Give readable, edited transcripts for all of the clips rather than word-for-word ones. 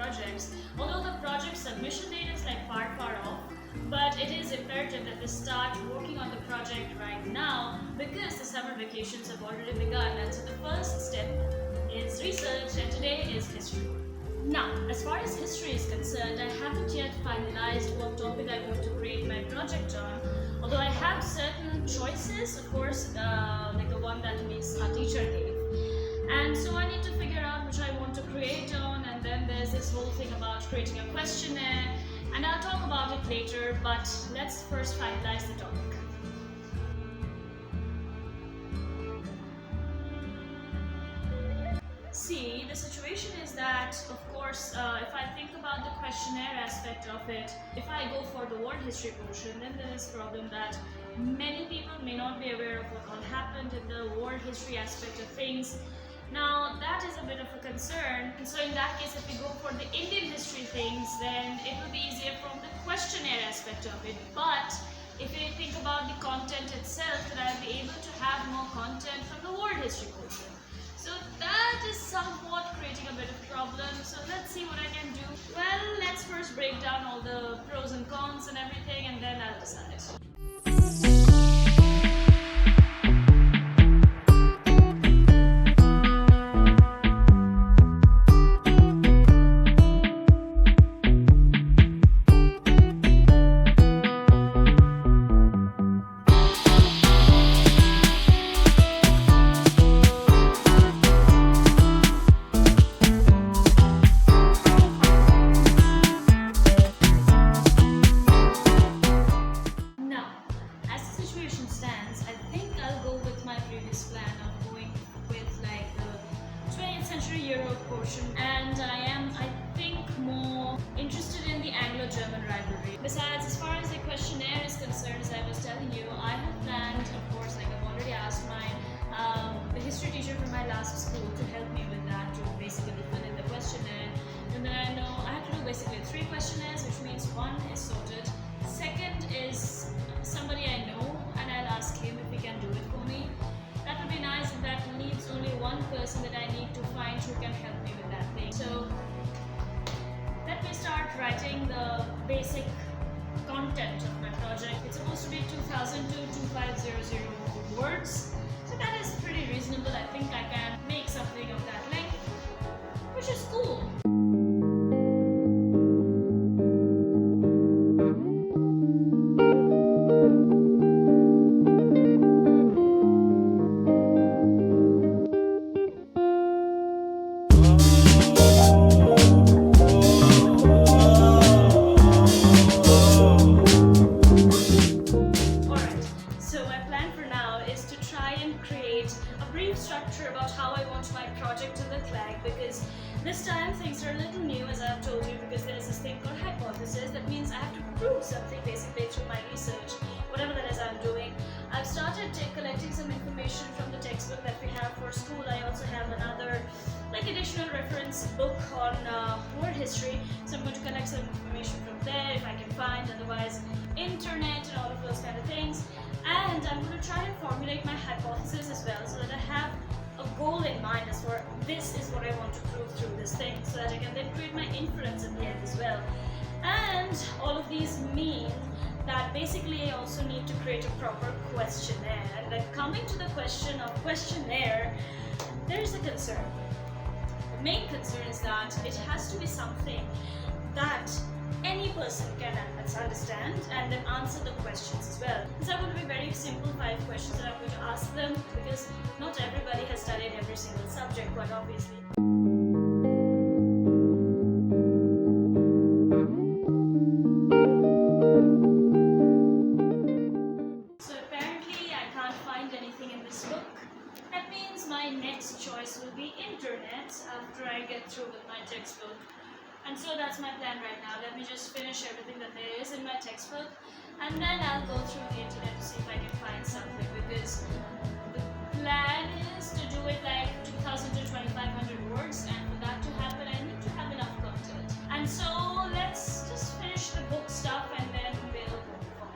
projects. Although the project submission date is like far off, but it is imperative that we start working on the project right now because the summer vacations have already begun, and so the first step is research, and today is history. Now, as far as history is concerned, I haven't yet finalized what topic I want to grade my project on, although I have certain choices, of course, like the one that our teacher gave. And so I need to figure out which I want to create on, and then there's this whole thing about creating a questionnaire, and I'll talk about it later, but let's first finalize the topic. See, the situation is that, of course, if I think about the questionnaire aspect of it, if I go for the world history portion, then there is a problem that many people may not be aware of what all happened in the world history aspect of things. Now, that is a bit of a concern, and so in that case, if we go for the Indian history things, then it will be easier from the questionnaire aspect of it. But if you think about the content itself, then I'll be able to have more content from the world history portion. So that is somewhat creating a bit of problem. So let's see what I can do. Well, let's first break down all the pros and cons and everything, and then I'll decide. And I think, more interested in the Anglo-German rivalry. Besides, as far as the questionnaire is concerned, as I was telling you, I have planned, of course, like I've already asked the history teacher from my last school to help me with that, to basically fill in the questionnaire. And then I know I have to do basically 3 questionnaires, which means 1 is sorted. Second is somebody I know, and I'll ask him if he can do it for me. That would be nice, and that leaves only 1 person that I need to find who can help me with that thing. So let me start writing the basic content of my project. It's supposed to be 2000 to 2500 words, so that is pretty reasonable. I think I can make something of that length, which is cool. Structure about how I want my project to look like, because this time things are a little new, as I've told you, because there is this thing called hypothesis. That means I have to prove something basically through my research, whatever that is I'm doing. I've started collecting some information from the textbook that we have for school. I also have another additional reference book on world history, so I'm going to collect some information from there if I can find, otherwise internet and all of those kind of things. And I'm going to try and formulate my hypothesis as well, so that I have a goal in mind as for this is what I want to prove through this thing, so that I can then create my inference at the end as well. And all of these mean that basically I also need to create a proper questionnaire. And then coming to the question of questionnaire, there is a concern. The main concern is that it has to be something that any person can understand and then answer the questions as well. These are going to be very simple 5 questions that I'm going to ask them, because not everybody has studied every single subject, quite obviously. So apparently I can't find anything in this book. That means my next choice will be internet after I get through with my textbook. And so that's my plan right now. Let me just finish everything that there is in my textbook, and then I'll go through the internet to see if I can find something, because the plan is to do it like 2000 to 2500 words, and for that to happen I need to have enough content. And so let's just finish the book stuff and then we'll move on.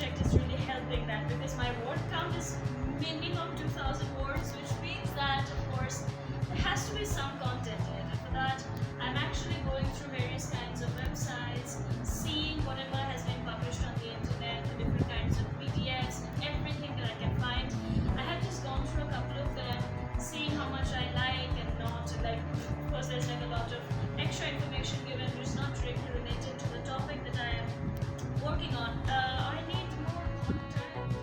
project is really helping that, because my word count is minimum 2,000 words, which means that, of course, there has to be some content in it. And for that, I'm actually going through various kinds of websites, seeing whatever has been published on the internet, the different kinds of PDFs, everything that I can find. I have just gone through a couple of them, seeing how much I like and not. Like, of course, there's like a lot of extra information given which is not directly related to the topic that I am working on. I need more content.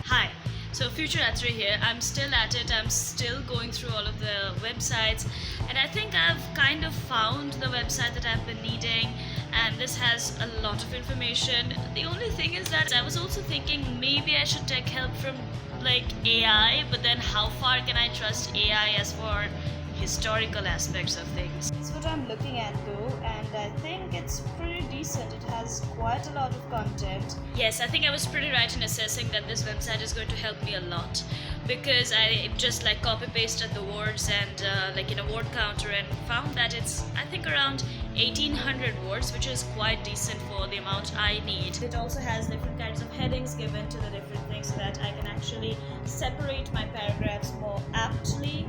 Hi. So Future Atri here. I'm still at it. I'm still going through all of the websites, and I think I've kind of found the website that I've been needing, and this has a lot of information. The only thing is that I was also thinking maybe I should take help from like AI, but then how far can I trust AI as for historical aspects of things? That's what I'm looking at though, and I think it's pretty decent. It has quite a lot of content. Yes, I think I was pretty right in assessing that this website is going to help me a lot, because I just like copy pasted the words and like in a word counter, and found that it's I think around 1800 words, which is quite decent for the amount I need. It also has different kinds of headings given to the different things so that I can actually separate my paragraphs more aptly.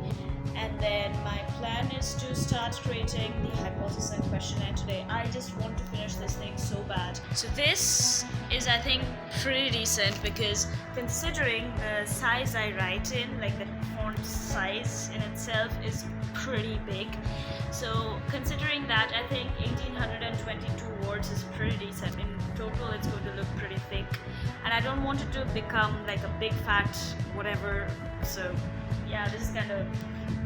And then my plan is to start creating the hypothesis and questionnaire today. I just want to finish this thing so bad. So this is, I think, pretty decent, because considering the size I write in, like the font size in itself is pretty big. So considering that, I think 1822 words is pretty decent. In total, it's going to look pretty thick. And I don't want it to become like a big fat whatever. So yeah, this is kind of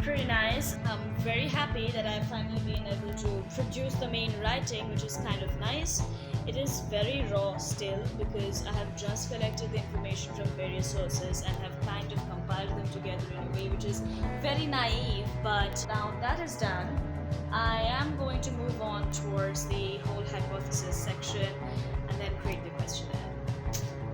pretty nice. I'm very happy that I've finally been able to produce the main writing, which is kind of nice. It is very raw still, because I have just collected the information from various sources and have kind of compiled them together in a way which is very naive. But now that is done, I am going to move on towards the whole hypothesis section and then create the questionnaire.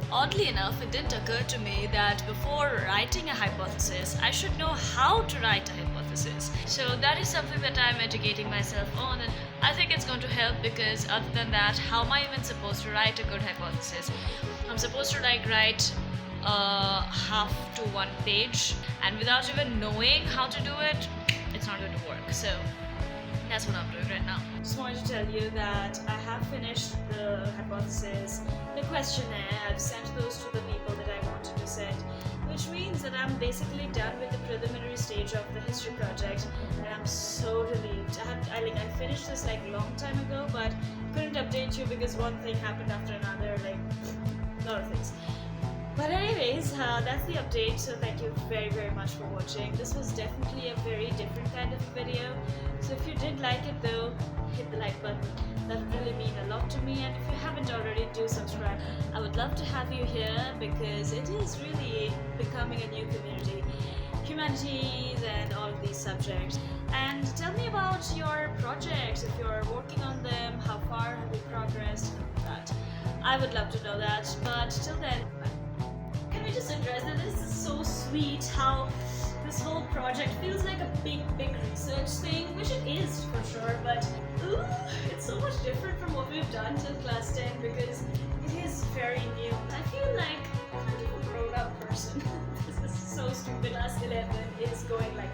Oddly enough, it didn't occur to me that before writing a hypothesis, I should know how to write a hypothesis. So that is something that I'm educating myself on, and I think it's going to help, because other than that, how am I even supposed to write a good hypothesis? I'm supposed to like write half to one page, and without even knowing how to do it, it's not going to work. So that's what I'm doing right now. Just wanted to tell you that I have finished the hypothesis, the questionnaire. I've sent those to the people that I wanted to send, which means that I'm basically done with the preliminary stage of the history project, and I'm so relieved. I finished this like a long time ago, but couldn't update you because one thing happened after another, like a lot of things. But anyways, that's the update, so thank you very, very much for watching. This was definitely a very different kind of video, so if you did like it though, hit the like button. That would really mean a lot to me, and if you haven't already, do subscribe. I would love to have you here, because it is really becoming a new community. Humanities and all of these subjects. And tell me about your projects, if you're working on them, how far have you progressed, and that. I would love to know that, but till then, can we just address that this is so sweet how this whole project feels like a big research thing, which it is for sure, but it's so much different from what we've done till class 10, because it is very new. I feel like I'm kind of a grown up person. This is so stupid. Class 11 is going like